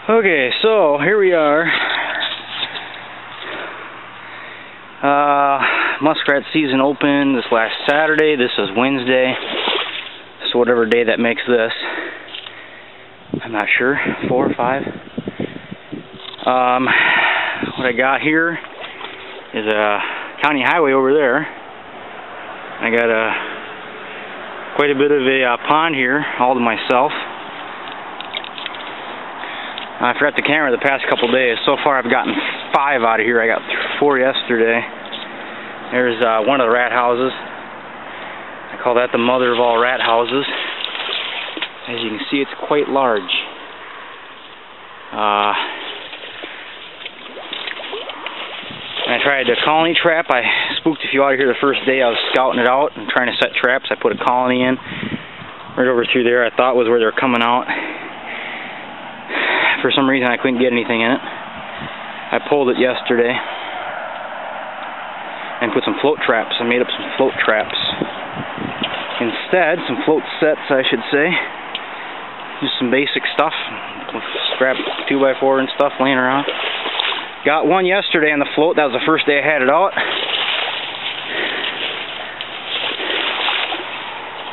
Okay, so here we are. Muskrat season opened this last Saturday. This is Wednesday. So whatever day that makes this. I'm not sure. 4 or 5. What I got here is a county highway over there. I got quite a bit of a pond here all to myself. I forgot the camera the past couple days. So far I've gotten 5 out of here. I got 4 yesterday. There's one of the rat houses. I call that the mother of all rat houses. As you can see, it's quite large. And I tried a colony trap. I spooked a few out of here the first day I was scouting it out and trying to set traps. I put a colony in right over through there. I thought was where they were coming out. For some reason I couldn't get anything in it. I pulled it yesterday and put some float traps. I made up some float traps instead, some float sets I should say. Just some basic stuff, scrap 2x4 and stuff laying around. Got one yesterday on the float. That was the first day I had it out.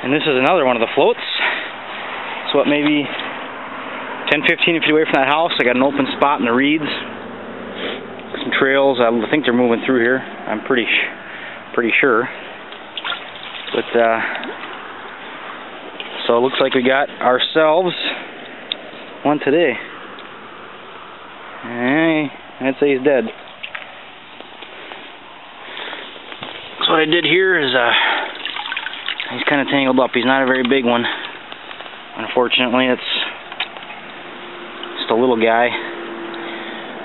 And this is another one of the floats. It's what, maybe 10-15 feet away from that house. I got an open spot in the reeds. Some trails. I think they're moving through here. I'm pretty sure. But so it looks like we got ourselves one today. Hey, I'd say he's dead. So what I did here is he's kind of tangled up. He's not a very big one. Unfortunately, it's a little guy.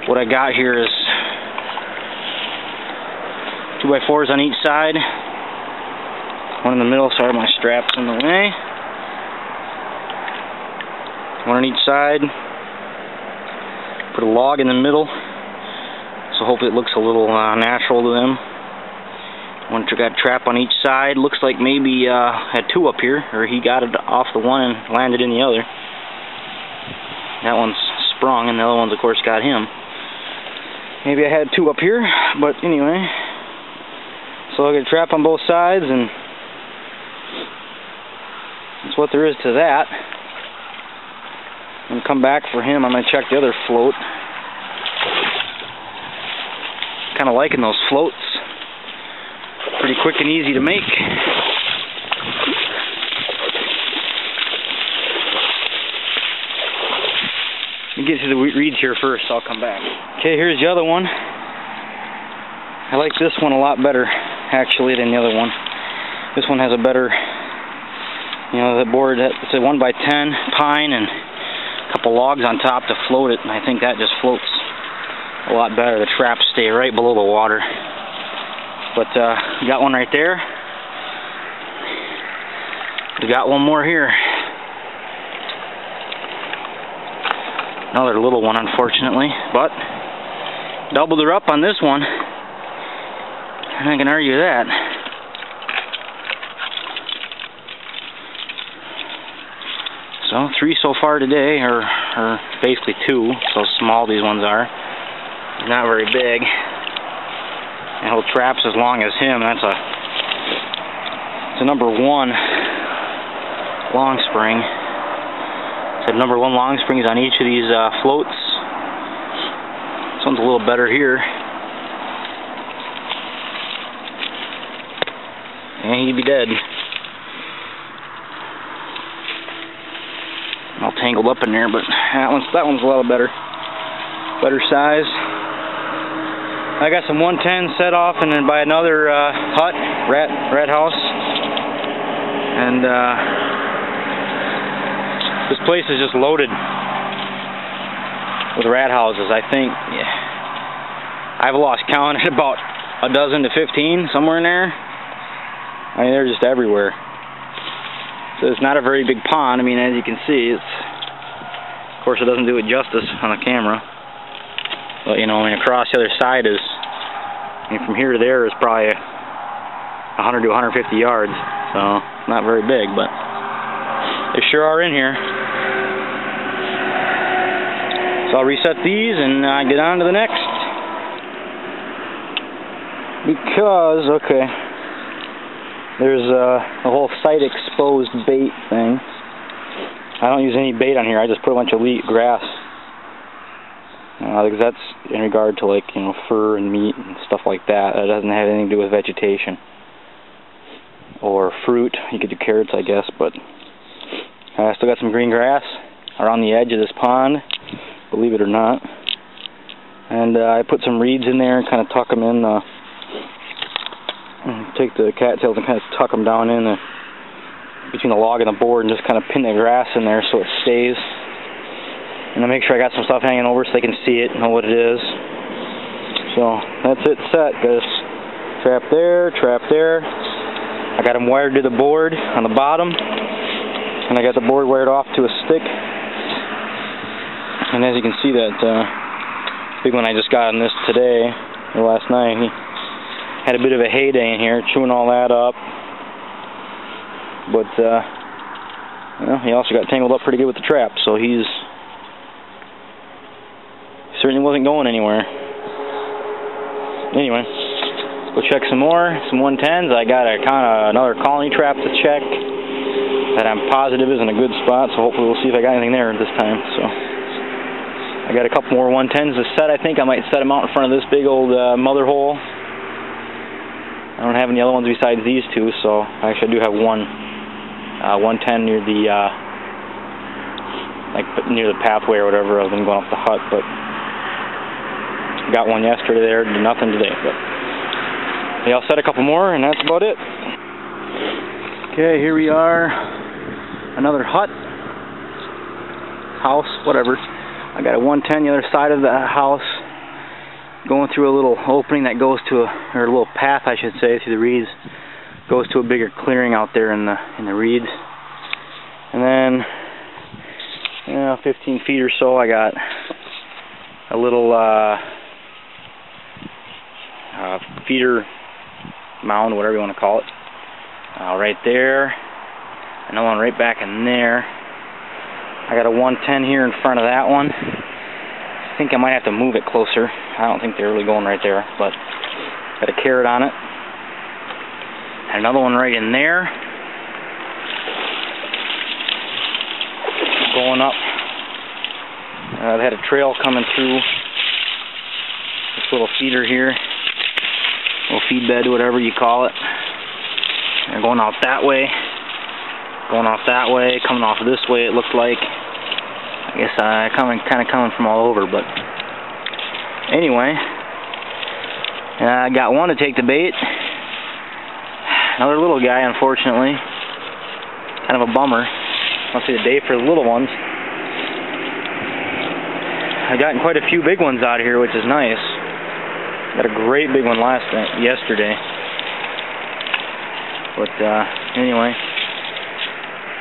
What I got here is 2x4s on each side. One in the middle. Sorry, my strap's in the way. One on each side. Put a log in the middle, so hopefully it looks a little natural to them. One got a trap on each side. Looks like maybe had 2 up here, or he got it off the one and landed in the other. That one's sprung, and the other ones, of course, got him. Maybe I had 2 up here, but anyway. So I got a trap on both sides, and that's what there is to that. I'm going to come back for him. I'm going to check the other float. Kind of liking those floats. Pretty quick and easy to make. Let me get to the reeds here first, I'll come back. Okay, here's the other one. I like this one a lot better, actually, than the other one. This one has a better, you know, the board, it's a 1x10 pine and a couple logs on top to float it, and I think that just floats a lot better. The traps stay right below the water. But we got one right there. We got one more here. Another little one, unfortunately, but doubled her up on this one. And I can argue that. So 3 so far today, or basically 2. So small these ones are. They're not very big. And he'll traps as long as him. It's a number 1 long spring. It's a number 1 long springs on each of these floats. This one's a little better here. And he'd be dead. All tangled up in there, but that one's a lot better. Better size. I got some 110 set off and then by another hut, rat house. And this place is just loaded with rat houses. I think I've lost count at about a dozen to 15, somewhere in there. I mean, they're just everywhere. So it's not a very big pond. I mean, as you can see, of course it doesn't do it justice on the camera. But you know, I mean, across the other side is, I mean, from here to there is probably 100 to 150 yards. So not very big, but they sure are in here. So So I'll reset these and get on to the next. Because, okay, there's a whole site exposed bait thing. I don't use any bait on here, I just put a bunch of grass. Because that's in regard to, like, you know, fur and meat and stuff like that. That doesn't have anything to do with vegetation. Or fruit. You could do carrots, I guess, but I still got some green grass around the edge of this pond, believe it or not. And I put some reeds in there and kind of tuck them in. Take the cattails and kind of tuck them down in between the log and the board and just kind of pin the grass in there so it stays. And I make sure I got some stuff hanging over so they can see it, know what it is. So that's it set, guys. Trap there, trap there. I got them wired to the board on the bottom, and I got the board wired off to a stick. And as you can see, that big one I just got on this today, or last night, he had a bit of a heyday in here, chewing all that up. But well, he also got tangled up pretty good with the trap, so he certainly wasn't going anywhere. Anyway. Go check some more, some 110s. I got another colony trap to check that I'm positive is in a good spot, so hopefully we'll see if I got anything there this time. So I got a couple more 110s to set. I think I might set them out in front of this big old mother hole. I don't have any other ones besides these two, so actually I do have one 110 near the near the pathway or whatever. I've been going up the hut, but got one yesterday there. Did nothing today, but. Yeah, I'll set a couple more, and that's about it. Okay, here we are. Another hut. House, whatever. I got a 110 the other side of the house. Going through a little opening that goes to or a little path, I should say, through the reeds. Goes to a bigger clearing out there in the reeds. And then, 15 feet or so, I got a little feeder mound, whatever you want to call it, right there. Another one right back in there. I got a 110 here in front of that one. I think I might have to move it closer. I don't think they're really going right there, but got a carrot on it. And another one right in there. Going up. I've had a trail coming through this little feeder here. Little feed bed, whatever you call it. And going out that way, going off that way, coming off this way. It looked like, I guess, kind of coming from all over. But anyway, I got one to take the bait. Another little guy, unfortunately. Kind of a bummer. Must be the day for the little ones. I've gotten quite a few big ones out here, which is nice. Got a great big one yesterday. But anyway,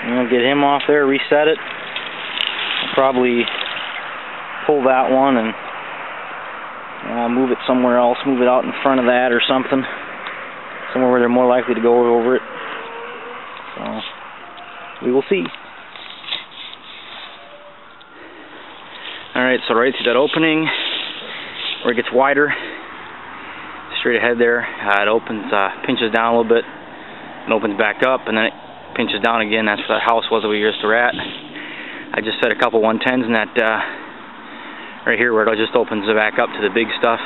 I'm gonna get him off there, reset it. I'll probably pull that one and move it somewhere else, move it out in front of that or something, somewhere where they're more likely to go over it. So we will see. Alright, so right through that opening where it gets wider, straight ahead there, it opens, pinches down a little bit, and opens back up, and then it pinches down again. That's where that house was that we used to rat. I just set a couple 110s in that, right here where it just opens back up to the big stuff.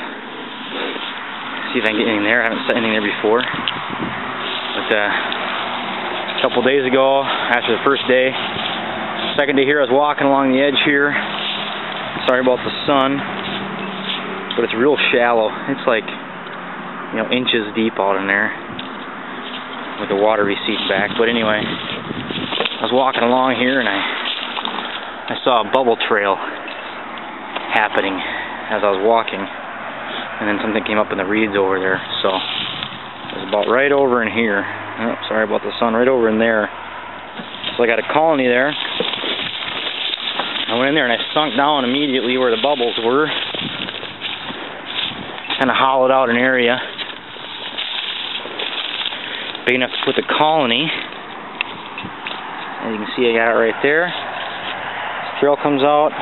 See if I can get anything there. I haven't set anything there before. But a couple days ago, after the first day, second day here, I was walking along the edge here. Sorry about the sun, but it's real shallow. It's like, inches deep out in there with the water recedes back. But anyway, I was walking along here and I saw a bubble trail happening as I was walking, and then something came up in the reeds over there. So it was about right over in here. Oh, sorry about the sun. Right over in there. So I got a colony there. I went in there and I sunk down immediately where the bubbles were. Kind of hollowed out an area big enough to put the colony. As you can see, I got it right there. This trail comes out.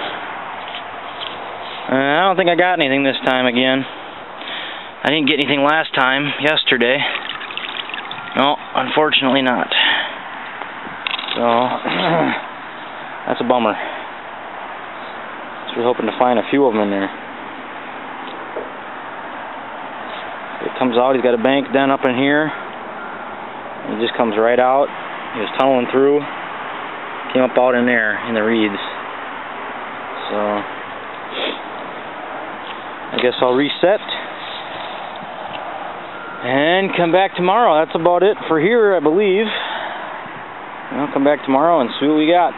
I don't think I got anything this time again. I didn't get anything last time, yesterday. No, unfortunately not. So, that's a bummer. So we're hoping to find a few of them in there. It comes out, he's got a bank den up in here. He just comes right out. He was tunneling through. Came up out in there, in the reeds. So, I guess I'll reset. And come back tomorrow. That's about it for here, I believe. I'll come back tomorrow and see what we got.